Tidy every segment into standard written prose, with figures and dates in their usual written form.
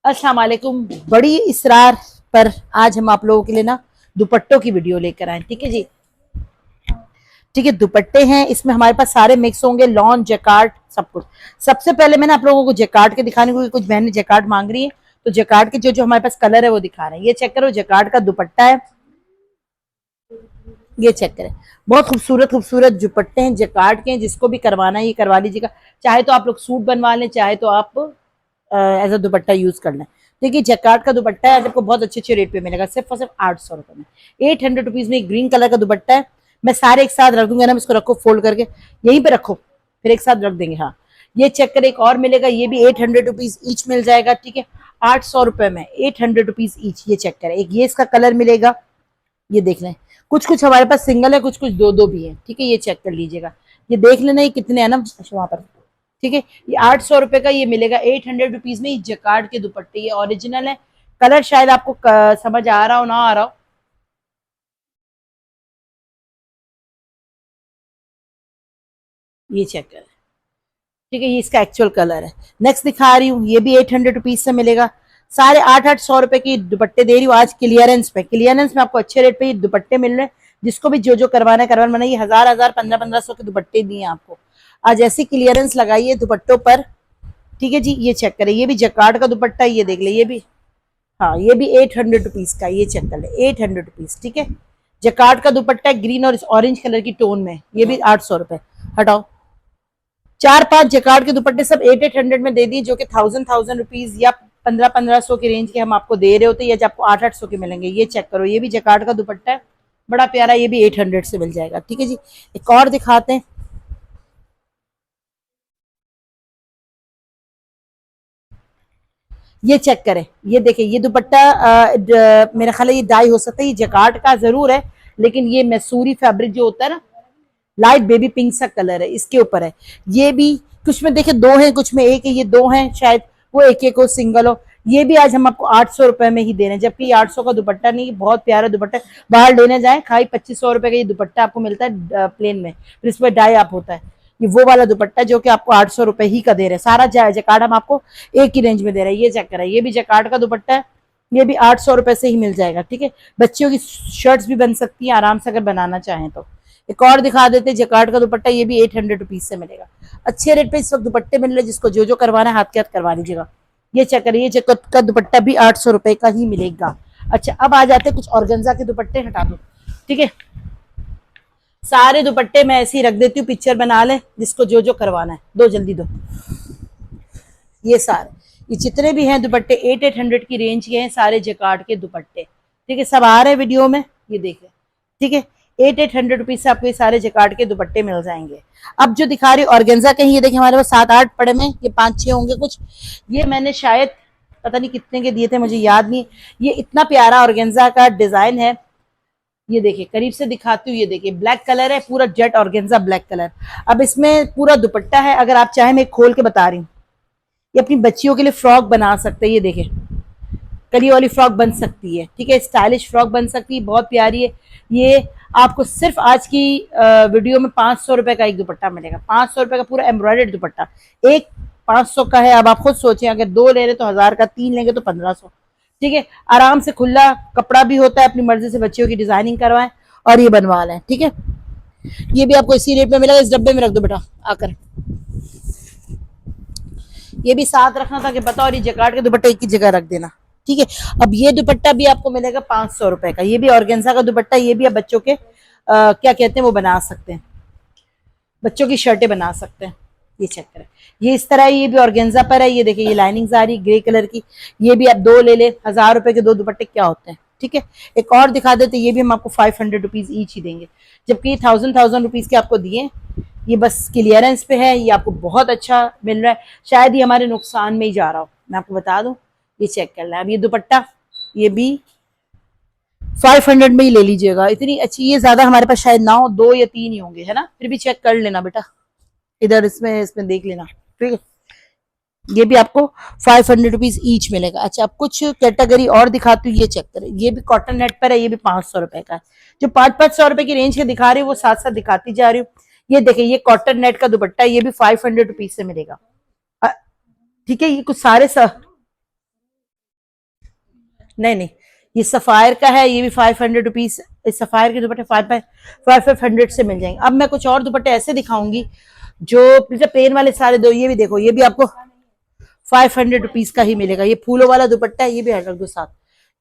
अस्सलाम वालेकुम। बड़ी इसरार पर आज हम आप लोगों के लिए ना दुपट्टों की वीडियो लेकर आए। ठीक है जी, ठीक है। दुपट्टे हैं, इसमें हमारे पास सारे मिक्स होंगे, लॉन जैकार्ड सब कुछ। सबसे पहले मैंने आप लोगों को जैकार्ड के दिखाने को, कुछ बहनें जैकार्ड मांग रही है, तो जैकार्ड के जो जो हमारे पास कलर है वो दिखा रहे हैं। ये चेक करो, जैकार्ड का दुपट्टा है, ये चेक करें। बहुत खूबसूरत खूबसूरत दुपट्टे हैं, जैकार्ड के हैं। जिसको भी करवाना है ये करवा लीजिएगा। चाहे तो आप लोग सूट बनवा लें, चाहे तो आप एज अ दुपट्टा यूज कर लें। देखिए जैकार्ड का दुपट्टा है, आपको बहुत अच्छे अच्छे रेट पे मिलेगा, सिर्फ और सिर्फ 800 रुपए में। 800 रुपीज में ग्रीन कलर का दुपट्टा है। मैं सारे एक साथ रख दूंगा ना, इसको रखो फोल्ड करके यहीं पे रखो, फिर एक साथ रख देंगे। हाँ, ये चेक कर, एक और मिलेगा, ये भी 800 रुपीज ईच मिल जाएगा। ठीक है, 800 रुपए में 800 रुपीज ईच। ये चेक करें, एक ये इसका कलर मिलेगा, ये देख लें। कुछ कुछ हमारे पास सिंगल है, कुछ कुछ दो दो भी है। ठीक है, ये चेक कर लीजिएगा, ये देख लेना ये कितने है ना वहां पर। ठीक है, ये 800 रुपए का ये मिलेगा 800 रुपीज में। जकार्ड के दुपट्टे ये ओरिजिनल है। कलर शायद आपको समझ आ रहा हो ना आ रहा हो, ये चेक करें। ठीक है, ये इसका एक्चुअल कलर है। नेक्स्ट दिखा रही हूँ, ये भी 800 रुपीज से मिलेगा। सारे 800 800 रुपए की दुपट्टे दे रही हूँ आज क्लियरेंस पे। क्लियरेंस में आपको अच्छे रेट पे ये दुपट्टे मिल रहे हैं। जिसको भी जो जो करवाना है करवाना, मैंने ये 1000 1000 1500 के दुपट्टे दिए आपको। आज ऐसी क्लियरेंस लगाइए दुपट्टों पर। ठीक है जी, ये चेक करें, ये भी जकार्ड का दुपट्टा, ये देख ले, ये भी। हाँ, ये भी 800 रुपीज का, ये चेक कर ले, 800 रुपीज। ठीक है, जकार्ड का दुपट्टा है, ग्रीन और ऑरेंज कलर की टोन में, ये भी 800 रुपए। हटाओ, चार पांच जकार्ड के दुपट्टे सब 800 800 में दे दिए, जो कि 1000 1000 रुपीज या 1500 के रेंज के हम आपको दे रहे होते हैं, या आपको 800 के मिलेंगे। ये चेक करो, ये भी जकार्ड का दुपट्टा है, बड़ा प्यारा, ये भी 800 से मिल जाएगा। ठीक है जी, एक और दिखाते हैं। ये चेक करें, ये देखिए, ये दुपट्टा मेरा ख्याल है ये डाई हो सकता है, ये जकार्ड का जरूर है, लेकिन ये मैसूरी फैब्रिक जो होता है ना, लाइट बेबी पिंक सा कलर है, इसके ऊपर है। ये भी कुछ में देखे दो है, कुछ में एक है, ये दो है शायद, वो एक एक हो, सिंगल हो। ये भी आज हम आपको 800 रुपए में ही दे रहे हैं, जबकि 800 का दुपट्टा नहीं, बहुत प्यारा दुपट्टा है। बाहर लेने जाए खाई 2500 रुपए का ये दुपट्टा आपको मिलता है प्लेन में, फिर इस पर डाई आप होता है। ये वो वाला दुपट्टा जो कि आपको 800 रुपए ही का दे रहे हैं। सारा जकार्ड हम आपको एक ही रेंज में दे रहे हैं। ये चेक करा, ये भी जकार्ड का दुपट्टा है, ये भी 800 रुपए से ही मिल जाएगा। ठीक है, बच्चियों की शर्ट्स भी बन सकती हैं आराम से अगर बनाना चाहें तो। एक और दिखा देते हैं, जकार्ड का दुपट्टा, ये भी 800 रुपीज से मिलेगा। अच्छे रेट पे इस वक्त दुपट्टे मिल रहे हैं, जिसको जो जो करवाना है हाथ के हाथ करवा लीजिएगा। ये चेक करिए, जकार्ड का दुपट्टा भी 800 रुपए का ही मिलेगा। अच्छा, अब आ जाते हैं कुछ ऑर्गेन्जा के दुपट्टे, हटा दो। ठीक है, सारे दुपट्टे मैं ऐसे ही रख देती हूँ, पिक्चर बना ले, जिसको जो जो करवाना है। दो जल्दी दो, ये सारे, ये जितने भी हैं दुपट्टे 800 की रेंज के हैं, सारे जकार्ड के दुपट्टे। ठीक है, सब आ रहे हैं वीडियो में, ये देखें। ठीक है, 800 रुपीज से आपको ये सारे जकार्ड के दुपट्टे मिल जाएंगे। अब जो दिखा रही ऑर्गेन्जा के, ये देखिए हमारे पास 7 8 पड़े में, ये 5 6 होंगे कुछ। ये मैंने शायद पता नहीं कितने के दिए थे, मुझे याद नहीं। ये इतना प्यारा ऑर्गेन्जा का डिजाइन है, ये देखिए करीब से दिखाती हूँ। ये देखिए ब्लैक कलर है, पूरा जेट ऑर्गेन्जा ब्लैक कलर। अब इसमें पूरा दुपट्टा है, अगर आप चाहे मैं खोल के बता रही हूँ। ये अपनी बच्चियों के लिए फ्रॉक बना सकते हैं, ये देखें कली वाली फ्रॉक बन सकती है। ठीक है, स्टाइलिश फ्रॉक बन सकती है, बहुत प्यारी है। ये आपको सिर्फ आज की वीडियो में 500 रुपए का एक दुपट्टा मिलेगा। 500 रुपए का पूरा एम्ब्रॉयडर्ड दुपट्टा, एक 500 का है। अब आप खुद सोचें, अगर दो ले रहे तो 1000 का, तीन लेंगे तो 1500। ठीक है, आराम से खुला कपड़ा भी होता है, अपनी मर्जी से बच्चियों की डिजाइनिंग करवाएं और ये बनवा लें। ठीक है, ये भी आपको इसी रेट में मिलेगा। इस डब्बे में रख दो बेटा आकर, ये भी साथ रखना था कि पता, और ये जकार्ड के दुपट्टे एक ही जगह रख देना। ठीक है, अब ये दुपट्टा भी आपको मिलेगा 500 रुपए का, ये भी ऑर्गेन्जा का दुपट्टा, ये भी आप बच्चों के क्या कहते हैं वो बना सकते हैं, बच्चों की शर्टें बना सकते हैं। ये चेक करें, ये इस तरह, ये भी ऑर्गेन्जा पर है। ये देखिए, ये लाइनिंग आ रही ग्रे कलर की। ये भी आप दो ले ले, 1000 रुपए के दो दुपट्टे क्या होते हैं। ठीक है, एक और दिखा देते, ये भी हम आपको 500 रुपीज ईच ही देंगे, जबकि ये 1000 1000 रुपीज के आपको दिए। ये बस क्लियरेंस पे है, ये आपको बहुत अच्छा मिल रहा है। शायद ये हमारे नुकसान में ही जा रहा हो, मैं आपको बता दूं। ये चेक कर लें। अब ये दुपट्टा, ये भी 500 में ही ले लीजिएगा, इतनी अच्छी। ये ज्यादा हमारे पास शायद ना हो, दो या तीन ही होंगे, है ना, फिर भी चेक कर लेना बेटा, इधर इसमें इसमें देख लेना। ठीक है, ये भी आपको 500 रुपीज ईच मिलेगा। अच्छा, अब कुछ कैटेगरी और दिखाती हूँ, ये चेक करें। ये भी कॉटन नेट पर है, ये भी 500 रुपए का है। जो 500 500 रुपए की रेंज के दिखा रही हूँ, वो साथ साथ दिखाती जा रही हूँ। ये देखिए, ये कॉटन नेट का दुपट्टा, ये भी 500 रुपीज से मिलेगा। ठीक है, ये कुछ सारे नहीं नहीं, ये सफायर का है, ये भी 500 रुपीज। इस सफायर के दुपट्टे 500 से मिल जाएंगे। अब मैं कुछ और दुपट्टे ऐसे दिखाऊंगी जो प्लेन वाले सारे दो, ये भी देखो, ये भी आपको 500 रुपीज का ही मिलेगा। ये फूलों वाला दुपट्टा है, ये भी हट रख दो साथ,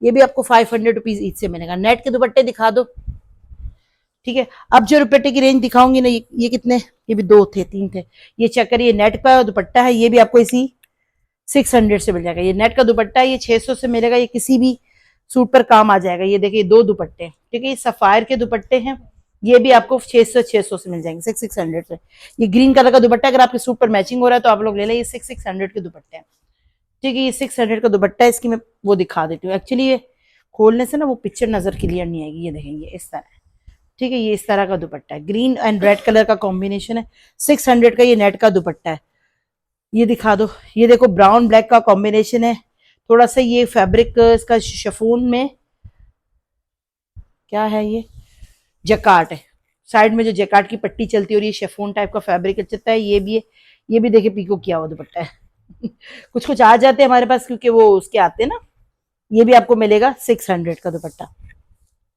ये भी आपको 500 रुपीज ईच से मिलेगा। नेट के दुपट्टे दिखा दो, ठीक है। अब जो दुपट्टे की रेंज दिखाऊंगी ना, ये कितने, ये भी दो थे, तीन थे। ये चेक करिए, नेट का दुपट्टा है, ये भी आपको इसी 600 से मिल जाएगा। ये नेट का दुपट्टा है, ये 600 से मिलेगा। ये किसी भी सूट पर काम आ जाएगा। ये देखिए दो दुपट्टे, ठीक है, ये सफायर के दुपट्टे हैं, ये भी आपको 600 से मिल जाएंगे, 600 से। ये ग्रीन कलर का दुपट्टा अगर आपके सूट पर मैचिंग हो रहा है तो आप लोग ले लें, ये 600 के दुपट्टे हैं, ठीक है। ये 600 का दुपट्टा है, इसकी मैं वो दिखा देती हूँ। एक्चुअली ये खोलने से ना वो पिक्चर नजर क्लियर नहीं आएगी। ये देखेंगे इस तरह, ठीक है, ये इस तरह का दुपट्टा है, ग्रीन एंड रेड कलर का कॉम्बिनेशन है। 600 का ये नेट का दुपट्टा है। ये दिखा दो, ये देखो ब्राउन ब्लैक का कॉम्बिनेशन है। थोड़ा सा ये फैब्रिक इसका शिफॉन में क्या है, ये जकार्ट है, साइड में जो जकार्ट की पट्टी चलती है, और ये शिफॉन टाइप का फैब्रिक चलता है। ये भी है, ये भी देखिए पीको किया हुआ दुपट्टा है। कुछ कुछ आ जाते हैं हमारे पास क्योंकि वो उसके आते हैं ना। ये भी आपको मिलेगा 600 का दुपट्टा।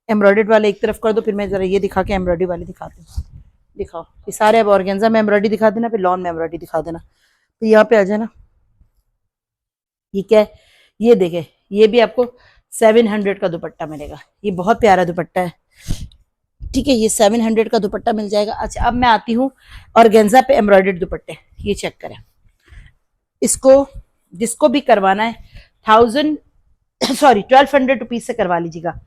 एम्ब्रॉयडर्ड वाले एक तरफ कर दो, फिर मैं जरा ये दिखा के एम्ब्रॉयडरी वाले दिखाती हूँ। दिखाओ, ये सारे अब ऑर्गेन्जा में एम्ब्रॉयडरी दिखा देना, फिर लॉन में एम्ब्रॉयडरी दिखा देना। तो यहाँ पे आ जाना, ये क्या है, ये देखे, ये भी आपको 700 का दुपट्टा मिलेगा। ये बहुत प्यारा दुपट्टा है, ठीक है, ये 700 का दुपट्टा मिल जाएगा। अच्छा, अब मैं आती हूँ ऑर्गेन्जा पे एम्ब्रॉयडर्ड दुपट्टे। ये चेक करें, इसको जिसको भी करवाना है 1200 रुपीज से करवा लीजिएगा।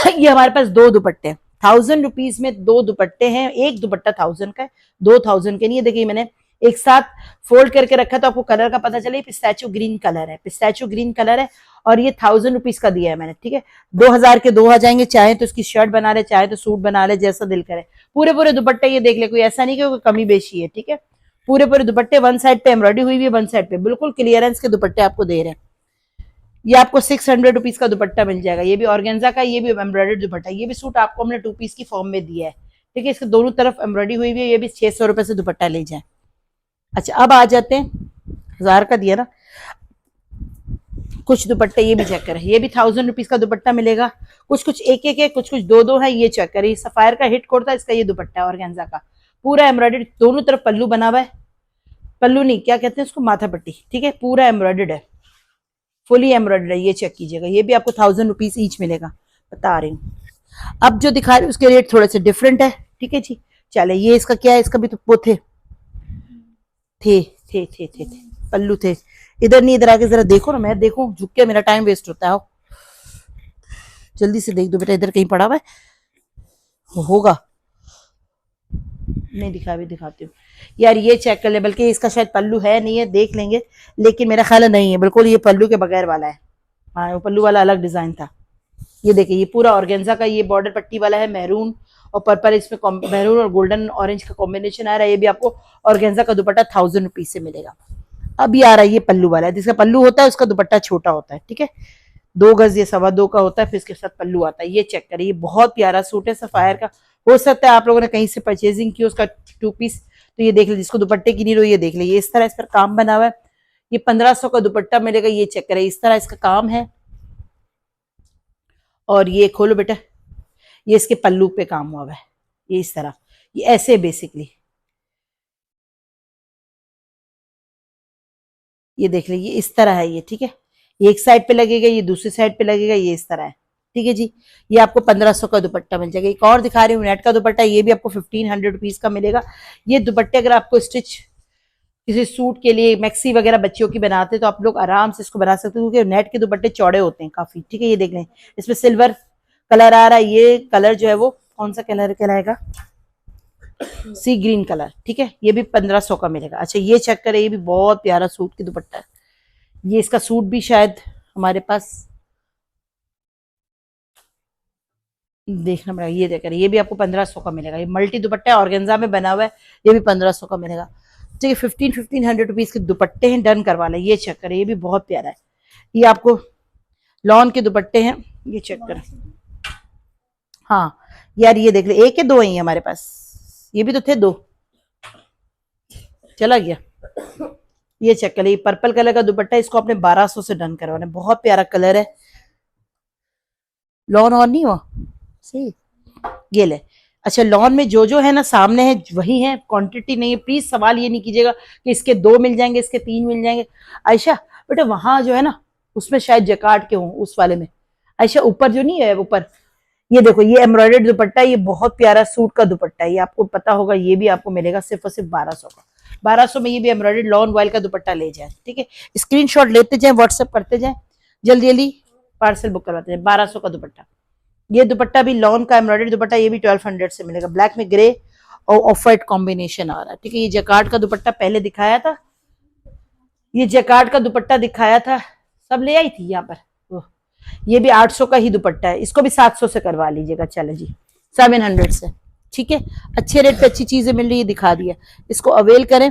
ये हमारे पास दो दुपट्टे हैं, 1000 रुपीज में दो दुपट्टे हैं। एक दुपट्टा 1000 का है, 2000 के नहीं है। देखिए मैंने एक साथ फोल्ड करके रखा तो आपको कलर का पता चले, पिस्ताचियो ग्रीन कलर है, पिस्ताचियो ग्रीन कलर है, और ये 1000 रुपीज का दिया है मैंने, ठीक है। 2000 के दो आ जाएंगे, चाहे तो इसकी शर्ट बना ले, चाहे तो सूट बना ले, जैसा दिल करे। पूरे पूरे दुपट्टे ये देख ले, कोई ऐसा नहीं कि कोई कमी बेशी है, ठीक है। पूरे पूरे दुपट्टे, वन साइड पे एम्ब्रॉयडरी हुई है, वन साइड पे बिल्कुल क्लियरेंस के दुपट्टे आपको दे रहे हैं। ये आपको 600 रुपीज का दुपट्टा मिल जाएगा। ये भी ऑर्गेन्जा का, ये भी एम्ब्रॉयडर्ड दुपट्टा। ये भी सूट आपको हमने 2 पीस की फॉर्म में दिया है, ठीक है। इसके दोनों तरफ एम्ब्रॉयडरी हुई है। ये भी 600 रुपए से दुपट्टा ले जाए। अच्छा, अब आ जाते हैं, 1000 का दिया ना, कुछ दुपट्टे ये भी चेक करें, ये भी 1000 रुपीज का दुपट्टा मिलेगा। कुछ कुछ एक एक है, कुछ कुछ दो दो है। ये चेक करें, सफायर का हिट कोड था, इसका ये दुपट्टा है ऑर्गेन्जा का, पूरा एम्ब्रॉयडर्ड, दोनों तरफ पल्लू बना हुआ है, पल्लू नहीं क्या कहते हैं उसको, माथा पट्टी, ठीक है, पूरा एम्ब्रॉयडर्ड है, फुली एम्ब्रॉयडर्ड है। ये चेक कीजिएगा, ये भी आपको 1000 रुपीज ईच मिलेगा, बता रही हूँ। अब जो दिखा रही हूँ उसके रेट थोड़े से डिफरेंट है, ठीक है जी। चले, ये इसका क्या है, इसका भी तो वो थे पल्लू थे। इधर नहीं, इधर आके जरा देखो ना, मैं देखूं, झुक के मेरा टाइम वेस्ट होता है। जल्दी से देख दो बेटा, इधर कहीं पड़ा हुआ है होगा, नहीं दिखा, भी दिखाती हूँ यार। ये चेक कर ले, बल्कि इसका शायद पल्लू है, नहीं है, देख लेंगे, लेकिन मेरा ख्याल है नहीं है, बिल्कुल ये पल्लू के बगैर वाला है। हाँ, वो पल्लू वाला अलग डिजाइन था। ये देखिए, ये पूरा ऑर्गेन्जा का, ये बॉर्डर पट्टी वाला है, मैरून और पर्पल, इसमें मैरून और गोल्डन ऑरेंज का कॉम्बिनेशन आ रहा है। ये भी आपको ऑर्गेन्जा का दुपट्टा 1000 रुपीज से मिलेगा। अब ये आ रहा है, ये पल्लू वाला है, जिसका पल्लू होता है उसका दुपट्टा छोटा होता है, ठीक है, 2 गज ये 2.25 का होता है, फिर इसके साथ पल्लू आता है। ये चेक करिए, ये बहुत प्यारा सूट है सफायर का। हो सकता है आप लोगों ने कहीं से परचेजिंग की उसका 2 पीस, तो ये देख लीजिए, जिसको दुपट्टे की नहीं रही, ये देख लीजिए, इस तरह इस पर काम बना हुआ है। ये 1500 का दुपट्टा मिलेगा। ये चेक करें, इस तरह इसका काम है, और ये खोलो बेटा, ये इसके पल्लू पे काम हुआ है, ये इस तरह, ये ऐसे बेसिकली, ये देख लीजिए, इस तरह है ये, ठीक है। ये एक साइड पे लगेगा, ये दूसरी साइड पे लगेगा, ये इस तरह है, ठीक है जी। ये आपको 1500 का दुपट्टा मिल जाएगा। एक और दिखा रही हूँ नेट का दुपट्टा, ये भी आपको 1500 रुपीज का मिलेगा। ये दुपट्टे अगर आपको स्टिच किसी सूट के लिए, मैक्सी वगैरह बच्चियों की बनाते हैं, तो आप लोग आराम से इसको बना सकते हो, क्योंकि नेट के दुपट्टे चौड़े होते हैं काफी, ठीक है। ये देख लें, इसमें सिल्वर कलर आ रहा है, ये कलर जो है वो कौन सा कलर कहलाएगा, सी ग्रीन कलर, ठीक है। ये भी 1500 का मिलेगा। अच्छा, ये चेक करें, ये भी बहुत प्यारा सूट की दुपट्टा है। ये इसका सूट भी शायद हमारे पास देखना पड़ेगा। ये देखकर, ये भी आपको 1500 का मिलेगा। ये मल्टी दुपट्टा ऑर्गेन्जा में बना हुआ है, ये भी 1500 का मिलेगा, ठीक है। 1500 रुपीज के दुपट्टे हैं, डन करवा लें। ये चेक करें, ये भी बहुत प्यारा है। ये आपको लॉन के दुपट्टे हैं, ये चेक करें। हाँ यार, ये देख ले, एक के दो ही हमारे पास, ये भी तो थे दो, चला गया। ये चेक करिए, पर्पल कलर का दुपट्टा, इसको आपने 1200 से डन करवाना है। बहुत प्यारा कलर है। लॉन और नहीं हुआ सही, ये ले। अच्छा, लॉन में जो जो है ना सामने है वही है, क्वांटिटी नहीं है। प्लीज सवाल ये नहीं कीजिएगा कि इसके 2 मिल जाएंगे, इसके 3 मिल जाएंगे। आयशा बेटा वहां जो है ना उसमें शायद जैकार्ड के हों, उस वाले में। आयशा ऊपर जो नहीं है ऊपर, ये देखो, ये एम्ब्रॉयडर्ड दुपट्टा है, ये बहुत प्यारा सूट का दुपट्टा है, ये आपको पता होगा। ये भी आपको मिलेगा सिर्फ और सिर्फ 1200 का। 1200 में ये भी एम्ब्रॉयडर्ड लॉन वाइल का दुपट्टा ले जाए, ठीक है। स्क्रीनशॉट लेते जाए, व्हाट्सएप करते जाए, जल्दी जल्दी पार्सल बुक करवाते जाए। 1200 का दुपट्टा। ये दुपट्टा भी लॉन का एम्ब्रॉयडर्ड दुपट्टा, ये भी 1200 से मिलेगा। ब्लैक में ग्रे और ऑफ वाइट कॉम्बिनेशन आ रहा है, ठीक है। ये जैकार्ड का दुपट्टा पहले दिखाया था, ये जैकार्ड का दुपट्टा दिखाया था, सब ले आई थी यहाँ पर। ये भी 800 का ही दुपट्टा है, इसको भी 700 से करवा लीजिएगा। चले जी, 700 से, ठीक है। अच्छे रेट पे अच्छी चीजें मिल रही है, दिखा दिया, इसको अवेल करें।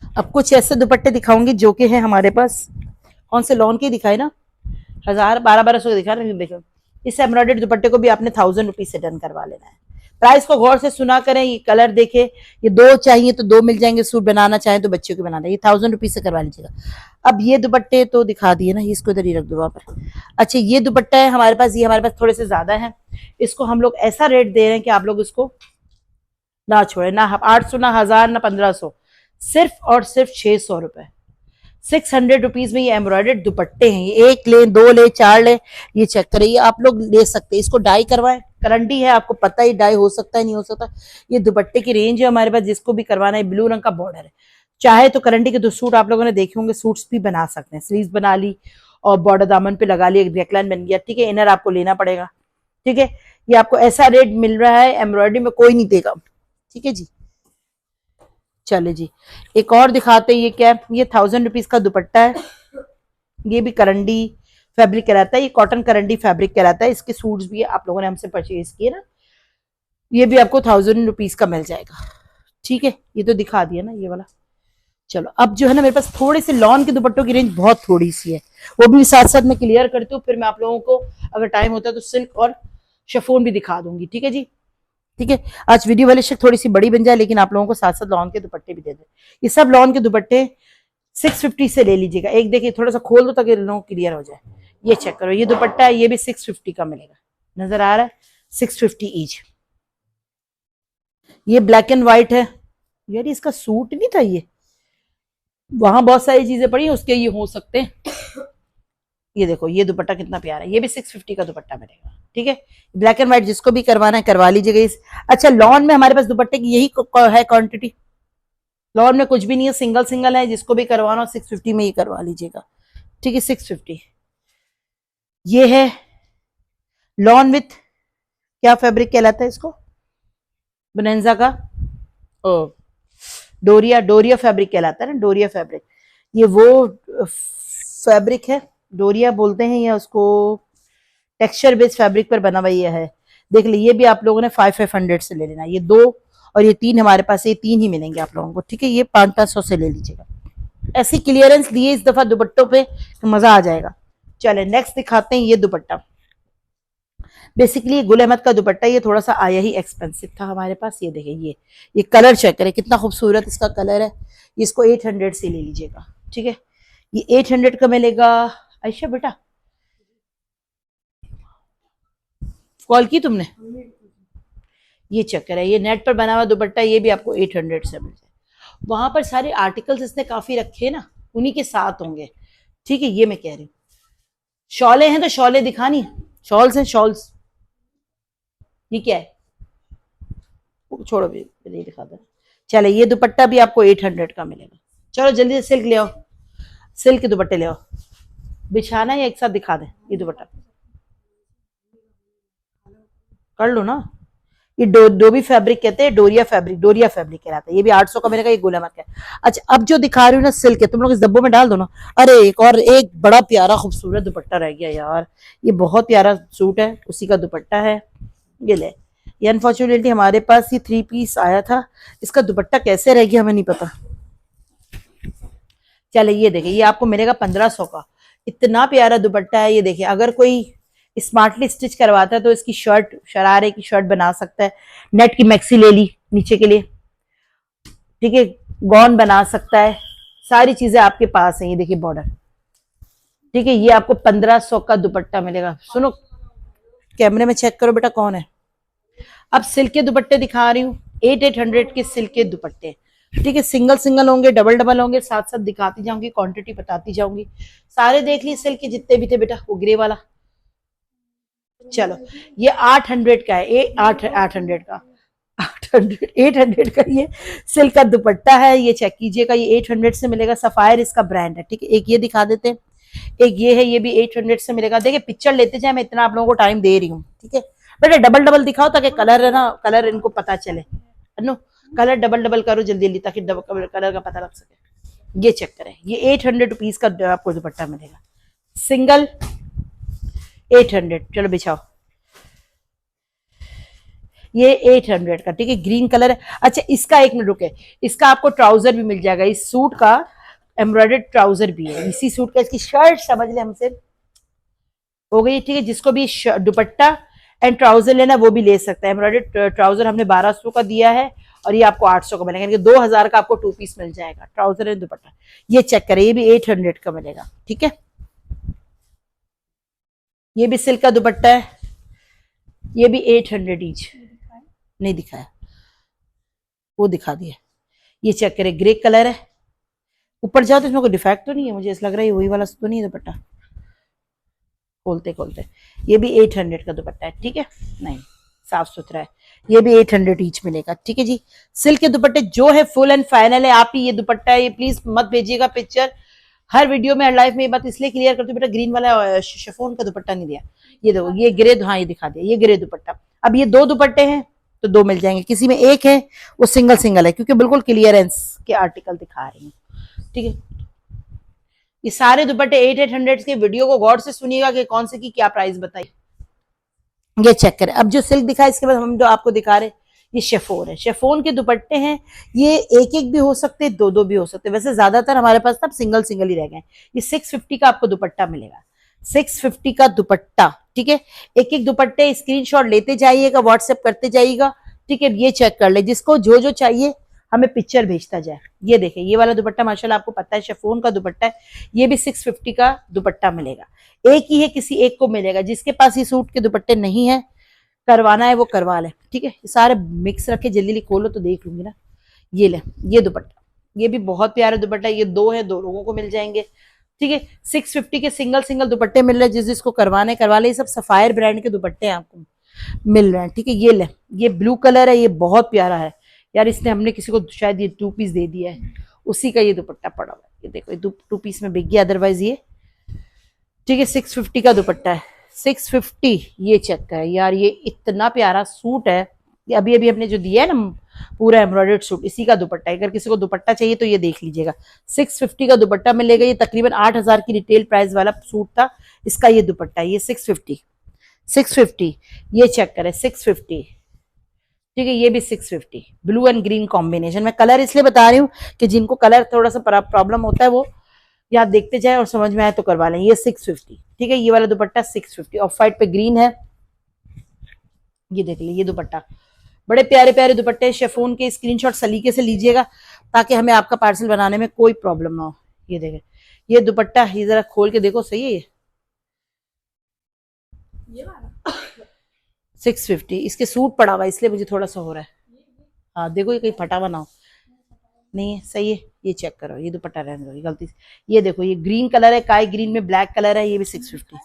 अब कुछ ऐसे दुपट्टे दिखाऊंगी जो कि है हमारे पास, कौन से लॉन के दिखाए ना, 1000 1200 के दिखा रहे हैं। देखो, इस एम्ब्रॉयडर्ड दुपट्टे को भी आपने 1000 रुपीज से डन करवा लेना है। प्राइस को गौर से सुना करें, ये कलर देखे, ये 2 चाहिए तो 2 मिल जाएंगे, सूट बनाना चाहें तो बच्चों के बनाना, ये 1000 रुपीज से करवा लीजिएगा। अब ये दुपट्टे तो दिखा दिए ना, इसको इधर ही रख दो वहां पर। अच्छा, ये दुपट्टा है हमारे पास, ये हमारे पास थोड़े से ज्यादा है, इसको हम लोग ऐसा रेट दे रहे हैं कि आप लोग इसको ना छोड़े, ना 800 ना 1000 ना 1500, सिर्फ और सिर्फ 600 रुपए। 600 रुपीज में ये एम्ब्रॉयडर्ड दुपट्टे हैं। ये 1 ले, 2 ले, 4 ले, ये चेक करिए, आप लोग ले सकते हैं। इसको डाई करवाएं, करंडी है, आपको पता ही डाई हो सकता है नहीं हो सकता। ये दुपट्टे की रेंज है हमारे पास, जिसको भी करवाना है। ब्लू रंग का बॉर्डर है, चाहे तो करंडी के 2 सूट आप लोगों ने देखे होंगे, सूट्स भी बना सकते हैं। स्लीव्स बना ली और बॉर्डर दामन पे लगा लिया, नेकलाइन बन गया, ठीक है। इनर आपको लेना पड़ेगा, ठीक है। ये आपको ऐसा रेट मिल रहा है, एम्ब्रॉयडरी में कोई नहीं देगा, ठीक है जी। चले जी, एक और दिखाते हैं। ये क्या है, ये 1000 रुपीज का दुपट्टा है, ये भी करंडी फैब्रिक कहलाता है, ये कॉटन करंडी फैब्रिक कहलाता है। इसके सूट्स भी आप लोगों ने हमसे परचेज किए ना, ये भी आपको 1000 रुपीज का मिल जाएगा, ठीक है। ये तो दिखा दिया ना ये वाला। चलो, अब जो है ना मेरे पास थोड़े से लॉन के दुपट्टों की रेंज बहुत थोड़ी सी है, वो भी साथ साथ में क्लियर करती हूँ, फिर मैं आप लोगों को अगर टाइम होता है तो सिल्क और शिफॉन भी दिखा दूंगी, ठीक है जी। ठीक है, आज वीडियो वाली शिक थोड़ी सी बड़ी बन जाए, लेकिन आप लोगों को साथ साथ लॉन के दुपट्टे भी दे दे। ये सब लॉन के दुपट्टे 650 से ले लीजिएगा। एक देखिए, थोड़ा सा खोल दो ताकि लोगों क्लियर हो जाए। ये चेक करो, ये दुपट्टा है, ये भी 650 का मिलेगा, नजर आ रहा है, 650 ईच। ये ब्लैक एंड व्हाइट है यार, इसका सूट नहीं था ये, वहां बहुत सारी चीजें पड़ी, उसके ये हो सकते हैं। ये देखो, ये दुपट्टा कितना प्यारा है, ये भी 650 का दुपट्टा मिलेगा, ठीक है। ब्लैक एंड व्हाइट जिसको भी करवाना है करवा लीजिएगा इस। अच्छा, लॉन में हमारे पास दुपट्टे की यही है क्वांटिटी, लॉन में कुछ भी नहीं है, सिंगल सिंगल है, जिसको भी करवाना हो 650 में ही करवा लीजिएगा, ठीक है। 650 ये है लॉन विथ, क्या फैब्रिक कहलाता है इसको, बोनेंजा का ओ डोरिया, डोरिया फैब्रिक कहलाता है ना, डोरिया फैब्रिक। ये वो फैब्रिक है, डोरिया बोलते हैं, या उसको टेक्सचर बेस्ड फैब्रिक पर बना हुआ ये है। देख लीजिए, ये भी आप लोगों ने 500 से ले लेना। ये 2 और ये 3 हमारे पास, ये 3 ही मिलेंगे आप लोगों को, ठीक है। ये 500 से ले लीजिएगा। ऐसी क्लियरेंस दिए इस दफा दुपट्टों पे तो मजा आ जाएगा। चले नेक्स्ट दिखाते हैं। ये दुपट्टा बेसिकली गुल अहमद का दुपट्टा, ये थोड़ा सा आया ही एक्सपेंसिव था हमारे पास। ये देखिए, ये कलर चेक करें, कितना खूबसूरत इसका कलर है। इसको 800 से ले लीजिएगा, ठीक है। ये 800 का मिलेगा। आयशा बेटा, कॉल की तुमने, ये चक्कर है, ये नेट पर बना हुआ दुपट्टा, ये भी आपको 800 से मिल जाए। वहां पर सारे आर्टिकल्स इसने काफी रखे ना, उन्हीं के साथ होंगे, ठीक है। ये मैं कह रही हूँ, शॉले हैं तो शॉले दिखानी, शॉल्स हैं, शॉल्स। ये क्या है, छोड़ो भी नहीं दिखाता। चले, ये दुपट्टा भी आपको 800 का मिलेगा। चलो जल्दी से सिल्क ले आओ, सिल्क के दुपट्टे ले आओ, बिछाना या एक साथ दिखा दें। ये दुपट्टा कर लो ना, ये डोबी फैब्रिक कहते हैं, डोरिया फैब्रिक, डोरिया फैब्रिक कहलाता है। ये भी 800 का मिलेगा, ये गुल अहमद का है। अच्छा, अब जो दिखा रही हूँ ना सिल्क है, तुम लोग इस डब्बों में डाल दो ना। अरे एक और, एक बड़ा प्यारा खूबसूरत दुपट्टा रह गया यार, ये बहुत प्यारा सूट है, उसी का दुपट्टा है। ये ले, ये अनफॉर्चुनेटली हमारे पास ये 3 पीस आया था, इसका दुपट्टा कैसे रह गया हमें नहीं पता। चले, ये देखिए, ये आपको मिलेगा 1500 का। इतना प्यारा दुपट्टा है, ये देखिए। अगर कोई स्मार्टली स्टिच करवाता है तो इसकी शर्ट, शरारे की शर्ट बना सकता है। नेट की मैक्सी ले ली नीचे के लिए, ठीक है। गॉन बना सकता है, सारी चीजें आपके पास है। ये देखिए बॉर्डर, ठीक है। ये आपको 1500 का दुपट्टा मिलेगा। सुनो, कैमरे में चेक करो बेटा कौन है। अब सिल्क के दुपट्टे दिखा रही हूँ, 800 के सिल्क के दुपट्टे, ठीक है। सिंगल सिंगल होंगे, डबल डबल होंगे, साथ साथ दिखाती जाऊंगी, क्वांटिटी बताती जाऊंगी। सारे देख ली सिल्क के जितने भी थे बेटा, वो ग्रे वाला। चलो, ये 800 का है, 800 का, 800 का ये सिल्क का दुपट्टा है। ये चेक कीजिएगा, ये 800 से मिलेगा। सफायर इसका ब्रांड है, ठीक है। एक ये दिखा देते हैं, एक ये है, ये भी 800 से मिलेगा। देखिए पिक्चर लेते जाए, मैं इतना आप लोगों को टाइम दे रही हूँ, ठीक है। बेटा डबल डबल दिखाओ ताकि कलर है ना, कलर इनको पता चले। नो, कलर डबल डबल करो जल्दी जल्दी, ताकि डबल कलर का पता लग सके। ये चेक करें, ये 800 रुपीज का आपको दुपट्टा मिलेगा, सिंगल 800। चलो बिछाओ, ये 800 का, ठीक है। ग्रीन कलर है। अच्छा, इसका एक मिनट रुके, इसका आपको ट्राउजर भी मिल जाएगा। इस सूट का एम्ब्रॉयडर्ड ट्राउजर भी है, इसी सूट का। इसकी शर्ट समझ ले हमसे, हो गई, ठीक है। जिसको भी दुपट्टा एंड ट्राउजर लेना वो भी ले सकता है। एम्ब्रॉयडर्ड ट्राउजर हमने 1200 का दिया है, और ये आपको 800 का मिलेगा, यानी 2000 का आपको 2 पीस मिल जाएगा, ट्राउजर एंड दुपट्टा। ये चेक करें, ये भी 800 का मिलेगा, ठीक है। ये भी सिल्क का दुपट्टा है, ये भी 800 ईच। नहीं दिखाया, वो दिखा दिया। ये चेक करें, ग्रे कलर है। ऊपर जाओ तो इसमें कोई डिफेक्ट तो नहीं है, मुझे ऐसा लग रहा है वही वाला तो नहीं है दुपट्टा। खोलते खोलते, ये भी 800 का दुपट्टा है, ठीक है। नहीं, साफ सुथरा है। ये भी 800 ईच मिलेगा, ठीक है जी। सिल्क के दुपट्टे जो है फुल एंड फाइनल है। आप ही ये दुपट्टा है, ये प्लीज मत भेजिएगा पिक्चर। हर वीडियो में, हर लाइफ में ये बात इसलिए क्लियर करती हूँ बेटा, ग्रीन वाला शिफॉन का दुपट्टा नहीं दिया। ये देखो, ये ग्रे, हाँ ये दिखा दिया, ये ग्रे दुपट्टा। अब ये 2 दुपट्टे हैं तो 2 मिल जाएंगे, किसी में एक है वो सिंगल सिंगल है, क्योंकि बिल्कुल क्लियरेंस के आर्टिकल दिखा रही हूँ, ठीक है। ये सारे दुपट्टे 800 के। वीडियो को गौर से सुनिएगा कि कौन से की क्या प्राइस बताई। ये चेक करें, अब जो सिल्क दिखा, इसके बाद हम जो आपको दिखा रहे, ये शेफोन है। शेफोन के दुपट्टे हैं, ये एक एक भी हो सकते, 2 भी हो सकते। वैसे ज्यादातर हमारे पास तब सिंगल सिंगल ही रह गए। ये 650 का आपको दुपट्टा मिलेगा, 650 का दुपट्टा, ठीक है। एक एक दुपट्टे स्क्रीनशॉट लेते जाइएगा, व्हाट्सएप करते जाइएगा, ठीक है। ये चेक कर ले, जिसको जो जो चाहिए हमें पिक्चर भेजता जाए। ये देखें, ये वाला दुपट्टा माशाल्लाह आपको पता है शेफोन का दुपट्टा है, ये भी 650 का दुपट्टा मिलेगा। एक ही है, किसी एक को मिलेगा। जिसके पास ये सूट के दुपट्टे नहीं है, करवाना है वो करवा ले, ठीक है। सारे मिक्स रखे, जल्दी जल्दी खोलो तो देख लूंगी ना। ये ले, ये दुपट्टा, ये भी बहुत प्यारा दुपट्टा। ये 2 है, 2 लोगों को मिल जाएंगे, ठीक है। 650 के सिंगल सिंगल दुपट्टे मिल रहे हैं, जिस जिसको करवाने करवा ले। ये सब सफायर ब्रांड के दुपट्टे आपको मिल रहे हैं, ठीक है। ये ले, ये ब्लू कलर है, ये बहुत प्यारा है यार। इसने हमने किसी को शायद ये 2 पीस दे दिया है, उसी का ये दुपट्टा पड़ा हुआ है। ये देखो, ये 2 पीस में बिक गया, अदरवाइज ये, ठीक है। 650 का दुपट्टा है, 650। ये चेक है यार, ये इतना प्यारा सूट है। ये अभी अभी हमने जो दिया है ना, पूरा एम्ब्रॉयडर्ड सूट, इसी का दुपट्टा है। अगर किसी को दुपट्टा चाहिए तो ये देख लीजिएगा, 650 का दुपट्टा मिलेगा। ये तकरीबन 8000 की रिटेल प्राइस वाला सूट था, इसका ये दुपट्टा है। ये 650। ये चेक करें, 650, ठीक है। ये भी 650, ब्लू एंड ग्रीन कॉम्बिनेशन में। कलर इसलिए बता रही हूँ कि जिनको कलर थोड़ा सा प्रॉब्लम होता है, वो या देखते जाए और समझ में आए तो करवा लें। ये 650, ठीक है। ये वाला दुपट्टा 650, ऑफ वाइट पे ग्रीन है। ये देख लीजिए, ये दुपट्टा, बड़े प्यारे प्यारे दुपट्टे। शेफोन के स्क्रीनशॉट सलीके से लीजिएगा, ताकि हमें आपका पार्सल बनाने में कोई प्रॉब्लम ना हो। ये देखें, ये दुपट्टा, ये जरा खोल के देखो, सही है ये वाला 650। इसके सूट पड़ा हुआ, इसलिए मुझे थोड़ा सा हो रहा है। हाँ देखो, ये कहीं फटा हुआ ना हो, नहीं है, सही है। ये चेक करो, ये दुपट्टा रहने दो, गलती से। ये देखो, ये ग्रीन कलर है, काय ग्रीन में ब्लैक कलर है, ये भी 650।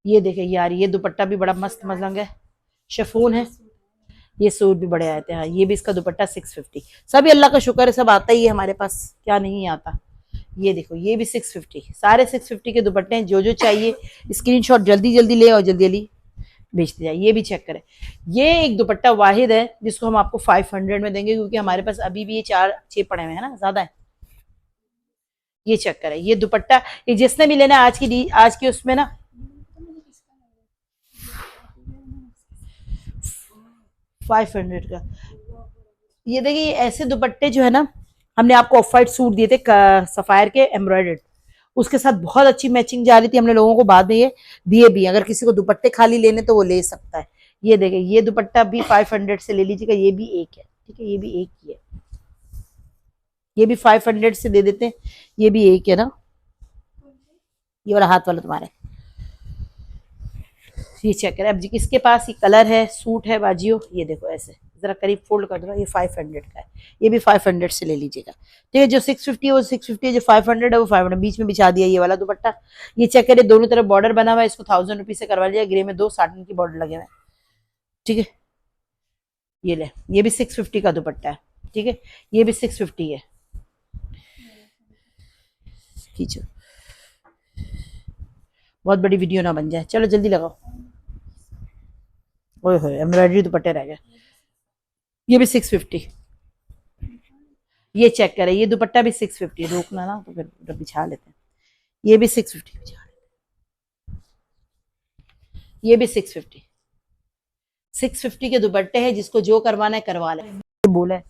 ये देखे यार, ये दुपट्टा भी बड़ा मस्त मजंग है, शेफोन है। ये सूट भी बड़े आए थे। हाँ, ये भी इसका दुपट्टा 650। सभी अल्लाह का शुक्र है, सब आता ही है हमारे पास, क्या नहीं आता। ये देखो, ये भी 650, सारे 650 के दुपट्टे हैं। जो जो चाहिए स्क्रीनशॉट जल्दी जल्दी ले और जल्दी जल्दी भेजते जाए। ये भी चेक करें, ये एक दुपट्टा वाहिद है जिसको हम आपको 500 में देंगे, क्योंकि हमारे पास अभी भी ये 4-6 पड़े हुए हैं ना, ज्यादा है। ये चेक करें, ये दुपट्टा, ये जिसने भी लेना आज की उसमें ना, 500 का। ये देखिए, ऐसे दुपट्टे जो है ना, हमने आपको ऑफ वाइट सूट दिए थे सफायर के एम्ब्रॉयडर्ड, उसके साथ बहुत अच्छी मैचिंग जा रही थी। हमने लोगों को बाद में ये दिए भी। अगर किसी को दुपट्टे खाली लेने तो वो ले सकता है। ये देखिए, ये दुपट्टा भी 500 से ले लीजिएगा। ये भी एक है, ठीक है, ये भी एक ही है। ये भी 500 से दे देते हैं। ये भी एक है ना, ये वाला हाथ वाला तुम्हारे, ये चेक करें। अब जी किसके पास ये कलर है, सूट है बाजियो, ये देखो ऐसे जरा करीब फोल्ड कर दो, ये 500 का है, ये भी 500 से ले लीजिएगा। ठीक है, जो 650 है वो 650 है, जो 500 है वो 500, बीच में बिछा दिया ये वाला दुपट्टा। ये चेक करें, दोनों तरफ बॉर्डर बना हुआ है, इसको 1000 रुपीज से करवा लिया, ग्रे में 2 साटन की बॉर्डर लगे हुए हैं। ठीक है, ये ले, ये भी 650 का दुपट्टा है। ठीक है, ये भी 650 है। खींचो, बहुत बड़ी वीडियो ना बन जाए, चलो जल्दी लगाओ। ओए होए, एम्ब्रॉयडरी दुपट्टे रह गए। ये भी 650। ये चेक करें, ये दुपट्टा भी 650, रोकना ना तो फिर बिछा लेते हैं। ये भी 650 बिछा लेते हैं। ये भी 650, 650 के दुपट्टे हैं, जिसको जो करवाना है करवा ले। बोला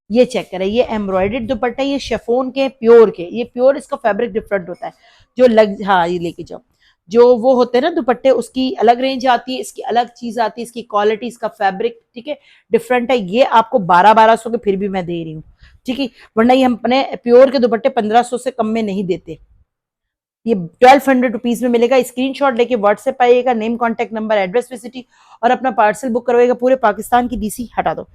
ये चेक करें, ये एम्ब्रॉयडर्ड दुपट्टा, ये शेफोन के प्योर के, ये प्योर, इसका फैब्रिक डिफरेंट होता है। जो लग, हाँ ये लेके जाओ, जो वो होते हैं ना दुपट्टे, उसकी अलग रेंज आती है, इसकी अलग चीज आती है, इसकी क्वालिटी, इसका फैब्रिक, ठीक है, डिफरेंट है। ये आपको 1200 के फिर भी मैं दे रही हूँ, ठीक है, वरना ये हम अपने प्योर के दुपट्टे 1500 से कम में नहीं देते। ये 1200 रुपीज में मिलेगा। स्क्रीनशॉट लेके व्हाट्सएप आइएगा, नेम, कॉन्टेक्ट नंबर, एड्रेस, विसिटी और अपना पार्सल बुक करवाइएगा। पूरे पाकिस्तान की डीसी हटा दो,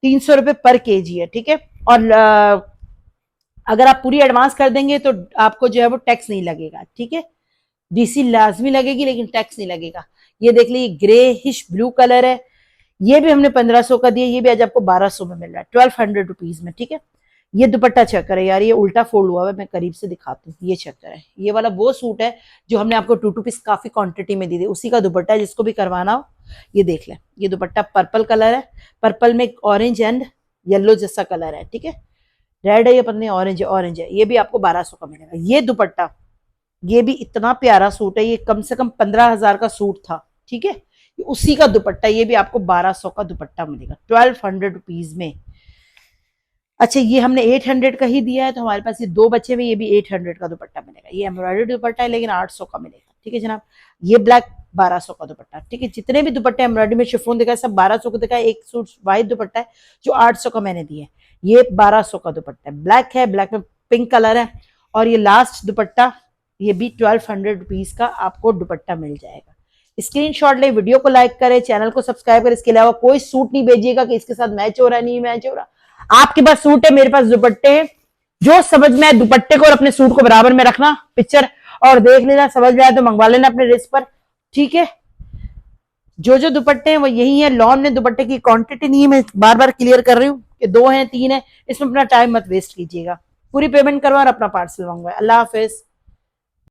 300 रुपए पर केजी है। ठीक है, और अगर आप पूरी एडवांस कर देंगे तो आपको जो है वो टैक्स नहीं लगेगा। ठीक है, डीसी लाजमी लगेगी लेकिन टैक्स नहीं लगेगा। ये देख लीजिए, ग्रेहिश ब्लू कलर है, ये भी हमने 1500 का दिया, ये भी आज आपको 1200 में मिल रहा है, 1200 रुपीज में। ठीक है, ये दुपट्टा चेक करें यार, ये उल्टा फोल्ड हुआ है, मैं करीब से दिखाती हूँ, ये चेक करें, ये वाला वो सूट है जो हमने आपको 2 पीस काफी क्वांटिटी में दी थी, उसी का दुपट्टा है, जिसको भी करवाना हो ये देख लें। ये दुपट्टा पर्पल कलर है, पर्पल में ऑरेंज एंड येलो जैसा कलर है। ठीक है, रेड है, ये पता नहीं ऑरेंज है, ऑरेंज है, ये भी आपको 1200 का मिलेगा। ये दुपट्टा, ये भी इतना प्यारा सूट है, ये कम से कम 15,000 का सूट था। ठीक है, उसी का दुपट्टा, ये भी आपको 1200 का दुपट्टा मिलेगा, 1200 रुपीज में। अच्छा, ये हमने 800 का ही दिया है, तो हमारे पास ये 2 बचे हुए, ये भी 800 का दुपट्टा मिलेगा। ये एम्ब्रॉयडरी दुपट्टा है लेकिन 800 का मिलेगा। ठीक है जनाब, ये ब्लैक 1200 का दुपट्टा। ठीक है, जितने भी दुपट्टे एम्ब्रॉयडरी में शिफॉन दिखा है सब 1200 का दिखा है। एक सूट वाइट दुपट्टा है जो 800 का मैंने दिया है, ये 1200 का दुपट्टा है, ब्लैक है, ब्लैक में पिंक कलर है। और ये लास्ट दुपट्टा, ये भी 1200 रुपीज का आपको दुपट्टा मिल जाएगा। स्क्रीनशॉट ले, वीडियो को लाइक करें, चैनल को सब्सक्राइब करें। इसके अलावा कोई सूट नहीं भेजिएगा कि इसके साथ मैच हो रहा है, नहीं मैच हो रहा। आपके पास सूट है, मेरे पास दुपट्टे हैं, जो समझ में आए दुपट्टे को और अपने सूट को बराबर में रखना, पिक्चर और देख लेना, समझ में आए तो मंगवा लेना अपने रिस्क पर। ठीक है, जो दुपट्टे हैं वो यही है। लॉन में दुपट्टे की क्वांटिटी नहीं है, मैं बार बार क्लियर कर रही हूँ कि 2 हैं 3 है, इसमें अपना टाइम मत वेस्ट कीजिएगा। पूरी पेमेंट करवा और अपना पार्सल मंगवाए। अल्लाह हाफिज।